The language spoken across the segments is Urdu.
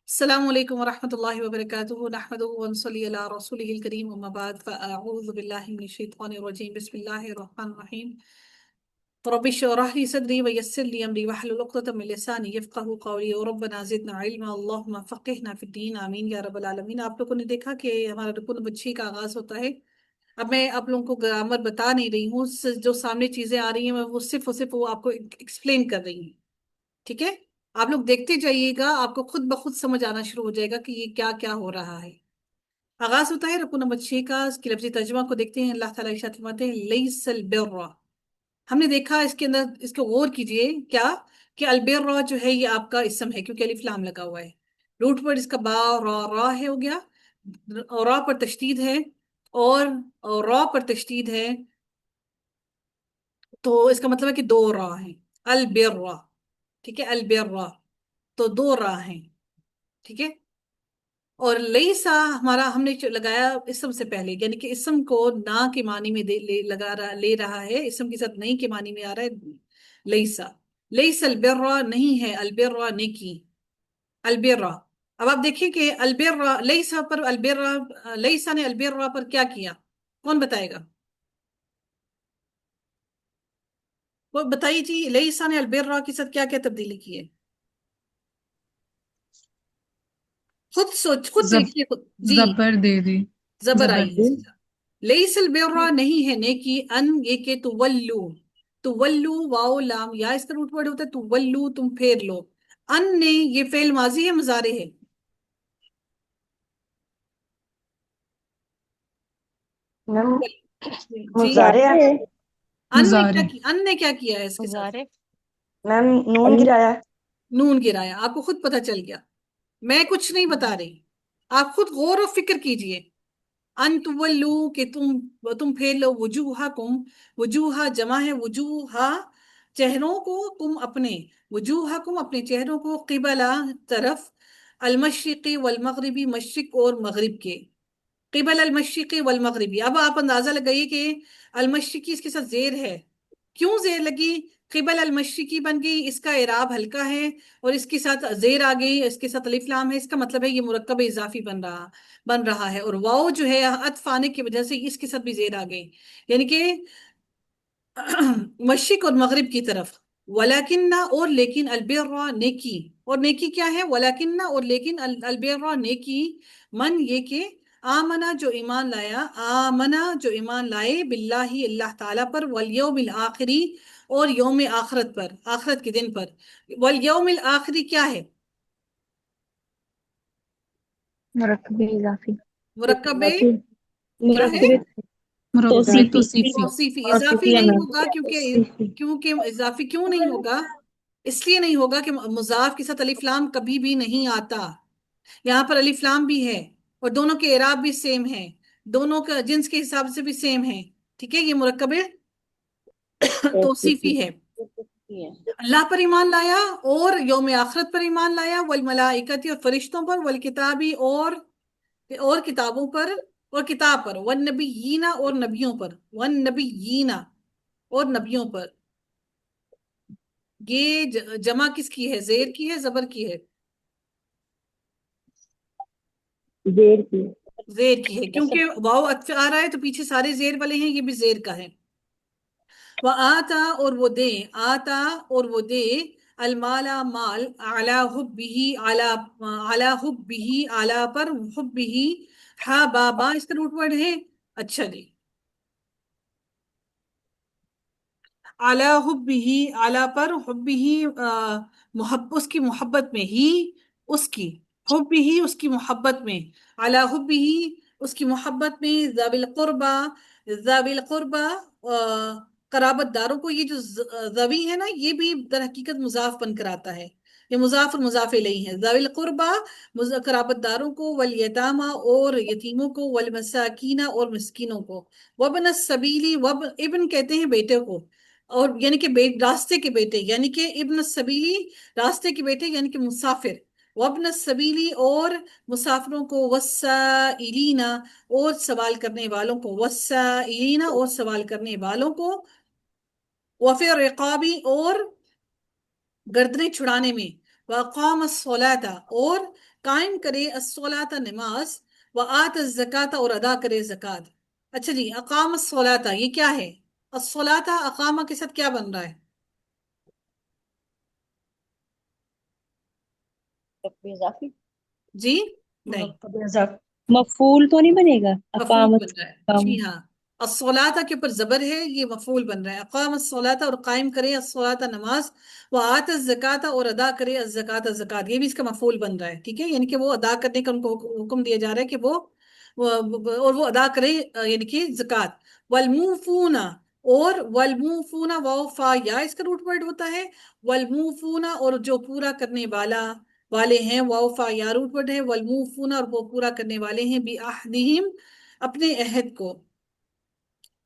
السلام علیکم ورحمۃ اللہ وبرکاتہ نحمدہ ونصلی علی رسولہ الکریم اما بعد فاعوذ باللہ من الشیطان الرجیم بسم اللہ الرحمن الرحیم رب اشرح لي صدری ویسر لي امری واحلل عقدۃ من لسانی یفقهوا قولی ربنا زدنا علما اللهم فقہنا فی الدین آمین یا رب العالمین۔ آپ لوگوں نے دیکھا کہ ہمارا رکن بچی کا آغاز ہوتا ہے۔ اب میں آپ لوگوں کو گرامر بتا نہیں رہی ہوں، جو سامنے چیزیں آ رہی ہیں میں وہ صرف وہ آپ کو ایکسپلین کر رہی ہوں، ٹھیک ہے؟ آپ لوگ دیکھتے جائیے گا، آپ کو خود بخود سمجھ آنا شروع ہو جائے گا کہ یہ کیا کیا ہو رہا ہے۔ آغاز ہوتا ہے رکو نمبر 6 کا، اس کی لفظی ترجمہ کو دیکھتے ہیں۔ اللہ تعالیٰ ارشاد فرماتے ہیں لیس البر، ہم نے دیکھا اس کے اندر، اس کو غور کیجئے کیا کہ البر جو ہے یہ آپ کا اسم ہے کیونکہ الف لام لگا ہوا ہے۔ روٹ ورڈ اس کا با را ہے، ہو گیا، را پر تشدید ہے اور را پر تشدید ہے، تو اس کا مطلب ہے کہ دو را ہیں، البر، ٹھیک ہے، البر تو دو را ہیں، ٹھیک ہے۔ اور لیسا ہمارا ہم نے لگایا اسم سے پہلے، یعنی کہ اسم کو نہ کے معنی میں لے رہا ہے، اسم کے ساتھ نہیں کے معنی میں آ رہا ہے لیسا۔ لیس البر نہیں ہے البر نیکی، البر۔ اب آپ دیکھیں کہ البر لیسا پر البر، لیسا نے البر پر کیا کیا، کون بتائے گا؟ وہ بتائیے جی، لیسا نے البر کے ساتھ کیا کیا تبدیلی کی ہے؟ خود سوچ، خود دیکھیے خود جی، زبر دے دی، زبر زبر آئی ہے۔ لیس البر نہیں ہے نیکی، ان یہ کہ تولو، تولو واو لام یا اس کا روٹ ورڈ ہوتا ہے تولو، تم پھیر لو۔ ان نے یہ فعل ماضی ہے مضارع ہے؟ جی، مظاہرے ہے مضارع، ان نے کیا کیا ہے اس کے ساتھ؟ میم، نون گرایا ہے۔ نون گرایا، آپ کو خود پتہ چل گیا، میں کچھ نہیں بتا رہی، آپ خود غور و فکر کیجئے۔ ان تولو کہ تم پھیر لو، وجوہکم، وجوہ جمع ہے وجوہ، چہروں کو، تم اپنے، وجوہکم اپنے چہروں کو، قبلہ طرف، المشرقی والمغربی مشرق اور مغرب کے، قبل المشرقی والمغربی۔ اب آپ اندازہ لگائیے کہ المشرقی اس کے ساتھ زیر ہے، کیوں زیر لگی؟ قبل المشرقی بن گئی، اس کا اعراب ہلکا ہے اور اس کے ساتھ زیر آ گئی، اس کے ساتھ الف لام ہے، اس کا مطلب ہے یہ مرکب اضافی بن رہا ہے، اور واو جو ہے عطف آنے کی وجہ سے اس کے ساتھ بھی زیر آ گئی، یعنی کہ مشرق اور مغرب کی طرف۔ ولیکن اور لیکن، البر نیکی، اور نیکی کیا ہے؟ ولیکن اور لیکن البر نیکی، من یہ کہ آمنا جو ایمان لایا، آمنا جو ایمان لائے، باللہ اللہ تعالیٰ پر، والیوم الآخری اور یوم آخرت پر، آخرت کے دن پر۔ والیوم الآخری کیا ہے؟ مرکب اضافی، مرکب کیا ہے؟ توصیفی، توصیفی، اضافی نہیں ہوگا کیونکہ اضافی کیوں نہیں ہوگا؟ اس لیے نہیں ہوگا کہ مضاف کے ساتھ الف لام کبھی بھی نہیں آتا، یہاں پر الف لام بھی ہے اور دونوں کے اعراب بھی سیم ہے، دونوں کا جنس کے حساب سے بھی سیم ہے، ٹھیک ہے، یہ مرکب توصیفی ہے۔ اللہ پر ایمان لایا اور یوم آخرت پر ایمان لایا، والملائکتی اور فرشتوں پر، والکتابی اور کتابوں پر، اور کتاب پر، والنبیین اور نبیوں پر، والنبیین اور نبیوں پر۔ یہ جمع کس کی ہے؟ زیر کی ہے زبر کی ہے؟ زیر کی، زیر کی ہے، کیونکہ واو عطف آ رہا ہے تو پیچھے سارے زیر والے ہیں، یہ بھی زیر کا ہے۔ وَآتا اور وہ دے، آتا اور وہ دے، المالا مال، علی حبہ، علی حبہ علی پر، حبہ، ہا بابا اس کا روٹ ورڈ ہے، اچھا جی، علی حبہ علی پر، حبہ اس کی محبت میں، ہی اس کی، حبہ اس کی محبت میں، علی حبہ اس کی محبت میں، ذوی القربہ، ذوی القربہ قرابت داروں کو، یہ جو ذوی ہے نا یہ بھی در حقیقت مضاف بن کر آتا ہے، یہ مضاف اور مضاف الیہ ہے، ذوی القربہ قرابت داروں کو، والیتامى اور یتیموں کو، والمساکین اور مسکینوں کو، وابن السبیلی، ابن کہتے ہیں بیٹے کو، اور یعنی کہ راستے کے بیٹے، یعنی کہ ابن السبیلی راستے کے بیٹے، یعنی کہ مسافر، وابن السبیلی اور مسافروں کو، والسائلین اور سوال کرنے والوں کو، والسائلین اور سوال کرنے والوں کو، وفی الرقابی اور گردنیں چھڑانے میں، وقام الصلاۃ اور قائم کرے الصلاۃ نماز، وآت الزکات اور ادا کرے زکات۔ اچھا جی، اقام الصلاۃ یہ کیا ہے؟ الصلاۃ اقامہ کے ساتھ کیا بن رہا ہے؟ اضافی جی نہیں، مرکب اضافی مفعول تو نہیں بنے گا مفعول اقامت بن رہا ہے، کام؟ جی ہاں، الصلاۃ کے اوپر زبر ہے، یہ مفعول بن رہا ہے، اقام الصلاۃ اور قائم کرے الصلاۃ نماز، وآت الزکات اور ادا کرے الزکات زکات، یہ بھی اس کا مفعول بن رہا ہے، ٹھیک ہے، یعنی کہ وہ ادا کرنے کا ان کو حکم دیا جا رہا ہے کہ اور وہ ادا کرے یعنی کہ زکات۔ والموفون اور والموفون واو فا یا اس کا روٹ ورڈ ہوتا ہے، والموفون اور جو پورا کرنے والے ہیں، واو فا یا روٹ ورڈ ہے، والموفون اور وہ پورا کرنے والے ہیں، بعہدہم اپنے عہد کو۔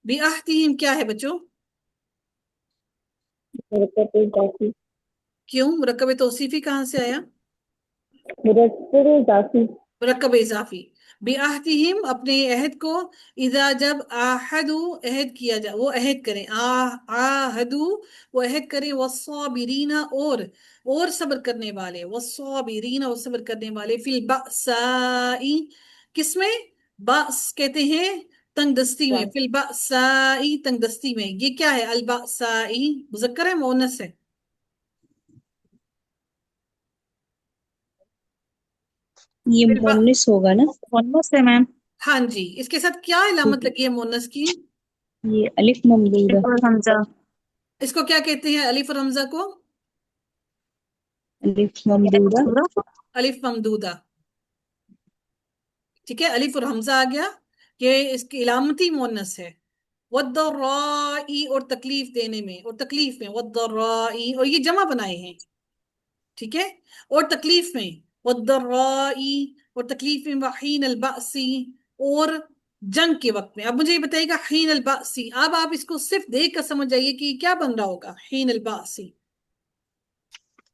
بعہدہم کیا ہے بچوں؟ مرکب اضافی، کیوں مرکب توصیفی کہاں سے آیا؟ مرکب اضافی، مرکب اضافی، بعہدہم اپنے عہد کو، اذا جب عاہدو عہد کیا جائے، وہ عہد کریں، عاہدو وہ عہد کریں، والصابرین اور صبر کرنے والے، والصابرین اور صبر کرنے والے، فی البأساء کس میں؟ بأس کہتے ہیں تنگ دستی میں، فی البأساء تنگ دستی میں، یہ کیا ہے؟ البأساء مذکر ہے مؤنث ہے؟ یہ فی الب- مونس ہوگا نا؟ مونس ہے میم، ہاں جی، اس کے ساتھ کیا علامت لگی ہے مؤنث کی؟ یہ الف ممدودہ، اور حمزہ، اس کو کیا کہتے ہیں الف اور حمزہ کو؟ الف ممدودہ، الف ممدودہ، ٹھیک ہے، الف اور حمزہ آ گیا، یہ اس کی علامتی مؤنث ہے۔ والضرائی اور تکلیف دینے میں، اور تکلیف میں، والضرائی اور یہ جمع بنائے ہیں، ٹھیک ہے، اور تکلیف میں، والضرائی اور تکلیف میں، وحین البأسی اور جنگ کے وقت میں۔ اب مجھے یہ بتائیے گا حین البأسی، اب آپ اس کو صرف دیکھ کر سمجھ جائیے کہ کیا بن رہا ہوگا حین البأسی۔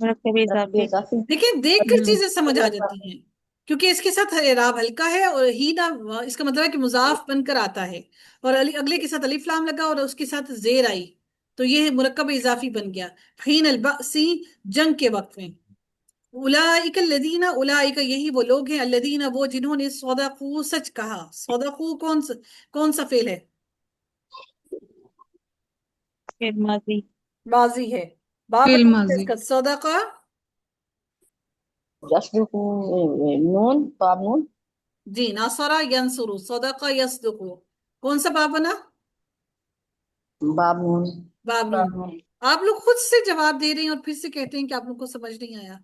مرکب مرکب اضافی، اضافی، دیکھیں دیکھ کر چیزیں سمجھ آ جاتی ہیں، کیونکہ اس کے ساتھ اعراب ہلکا ہے، اور ہی نا اس کا مطلب ہے کہ مضاف بن کر آتا ہے، اور اگلے کے ساتھ الف لام لگا اور اس کے ساتھ زیر آئی، تو یہ مرکب اضافی بن گیا، حین البأسی جنگ کے وقت میں۔ اولئک الذین، اولئک یہی وہ لوگ ہیں، الذین وہ جنہوں نے صدقوا سچ کہا، صدقوا کون سا فعل ہے؟ فعل ماضی، ماضی ہے، باب فعل بتائیے اس ماضی، کا، صدقہ یصدق نون باب نون، جی، ناصرہ ینصرو، صدقہ یصدقو، کون سا باب بنا؟ باب نون، باب نون۔ آپ لوگ خود سے جواب دے رہے ہیں اور پھر سے کہتے ہیں کہ آپ لوگ کو سمجھ نہیں آیا۔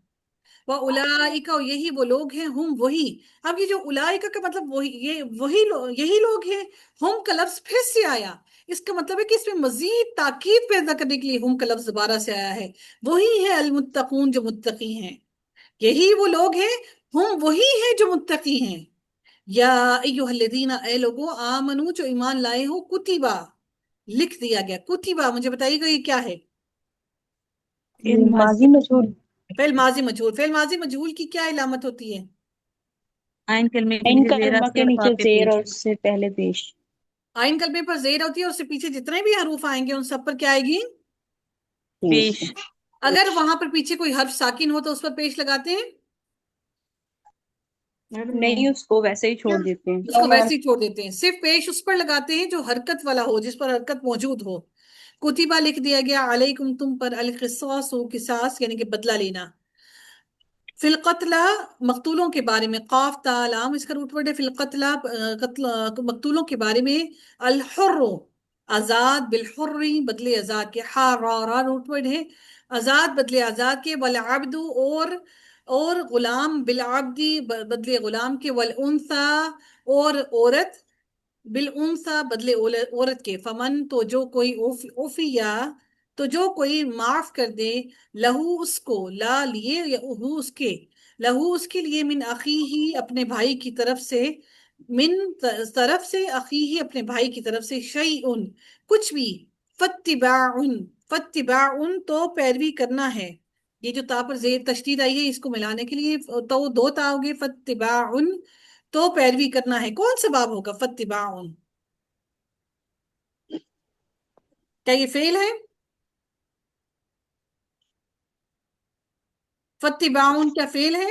وَأُولَئِكَ اور یہی وہ لوگ ہیں، ہم وہی، اب یہ جو اولائکا کا مطلب وہی، یہی لوگ ہیں، ہم کا لفظ پھر سے آیا، اس کا مطلب ہے کہ اس میں مزید تاکید پیدا کرنے کے لیے ہم کا لفظ دوبارہ سے آیا ہے، وہی ہے المتقون جو متقی ہیں، یہی وہ لوگ ہیں، ہم وہی ہیں جو متقی ہیں۔ یا ایہا الذین، اے لوگو، آمنو جو ایمان لائے ہو، کتبہ لکھ دیا گیا، کتبہ مجھے بتائیے گا یہ کیا ہے؟ فعل ماضی ماضی، مجہول، فعل ماضی مجہول، فعل ماضی مجہول کی کیا علامت ہوتی ہے؟ عین کلمے کے ان نیچے زیرہ کلمہ سے کے اور فا نیچے پہ زیر پیش۔ اور اس سے پہلے پیش، آئین کلمے پر زیر ہوتی ہے، اس سے پیچھے جتنے بھی حروف آئیں گے ان سب پر کیا آئے گی؟ پیش، اگر وہاں پر پیچھے کوئی حرف ساکن ہو تو اس پر پیش لگاتے ہیں؟ نہیں اس کو ویسے ہی چھوڑ دیتے ہیں۔ اس کو ویسے ہی چھوڑ دیتے ہیں، صرف پیش اس پر لگاتے ہیں جو حرکت والا ہو، جس پر حرکت موجود ہو۔ کتبہ لکھ دیا گیا، علیکم تم پر، القصاص قصاص یعنی کہ بدلہ لینا، فی القتلى مقتولوں کے بارے میں، قاف تا لام اس کا روٹ ورڈ ہے، فی القتلى مقتولوں کے بارے میں، الحر آزاد، بالحر بدلے آزاد کے، را روٹ ورڈ ہے، آزاد بدلے آزاد کے، والعبد اور غلام، بالعبدی بدلے غلام کے، والانثى اور عورت، بالانثى بدلے عورت کے، فمن تو جو کوئی، اوفیا تو جو کوئی معاف کر دے، لہو اس کو، لا لیے یا ہو اس کے، لہو اس کے لیے، من اخیہ اپنے بھائی کی طرف سے، من طرف سے، اخیہ اپنے بھائی کی طرف سے، شیئن کچھ بھی، فتباعن تو پیروی کرنا ہے، یہ جو تا پر زیر تشدید آئی ہے اس کو ملانے کے لیے تو دو تا ہوگے، فتباعن تو پیروی کرنا ہے، کون سا باب ہوگا فتباعن؟ کیا یہ فعل ہے؟ فتباعن کیا فعل ہے؟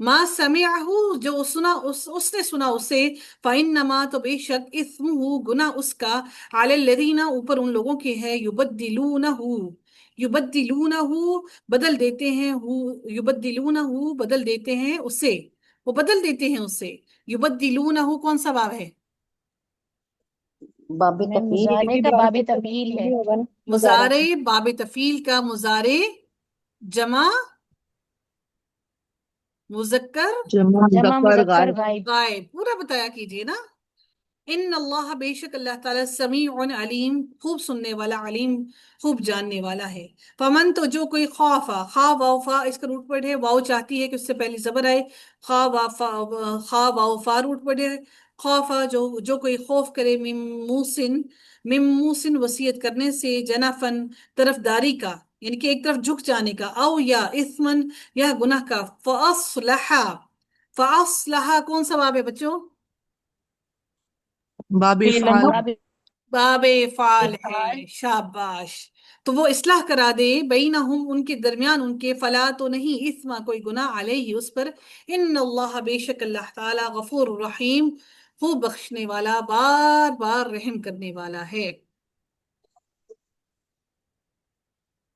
ما سمعہ جو سنا اس نے سنا اسے، فإنما تو بے شک اسمہ گناہ اس کا، علی الذین اوپر ان لوگوں کے ہے، یبدلونہ بدل دیتے ہیں، یبدلونہ بدل دیتے ہیں اسے، وہ بدل دیتے ہیں اسے، یبدلونہ کون سا باب ہے؟ باب میں تفعیل مضارع کا باب تفعیل ہے. ہوگا نا مضارع باب تفعیل کا، مضارع جمع مذکر جمع جمع مذکر مذکر غائب. غائب. غائب، پورا بتایا کیجئے نا. ان اللہ بے شک اللہ تعالیٰ سمیع علیم خوب سننے والا، علیم خوب جاننے والا ہے. فمن تو جو کوئی خوفا، خواہ واو فا اس کا روٹ ورڈ ہے، واو چاہتی ہے کہ اس سے پہلی زبر آئے، خواہ واو فا روٹ ورڈ ہے. خوفا جو کوئی خوف کرے، مموسن وصیت کرنے سے، جنفن طرف داری کا یعنی کہ ایک طرف جھک جانے کا، او یا اثمن یا گناہ کا، فاصلح کون سا باب ہے بچوں؟ باب فعل افعال. امر. باب باب فعال ہے، افعال. شاباش. تو وہ اصلاح کرا دے بینہم ان کے درمیان ان کے، فلا تو نہیں، اثما کوئی گناہ علیہ اس پر، ان اللہ بے شک اللہ تعالی غفور رحیم خوب بخشنے والا، بار بار رحم کرنے والا ہے.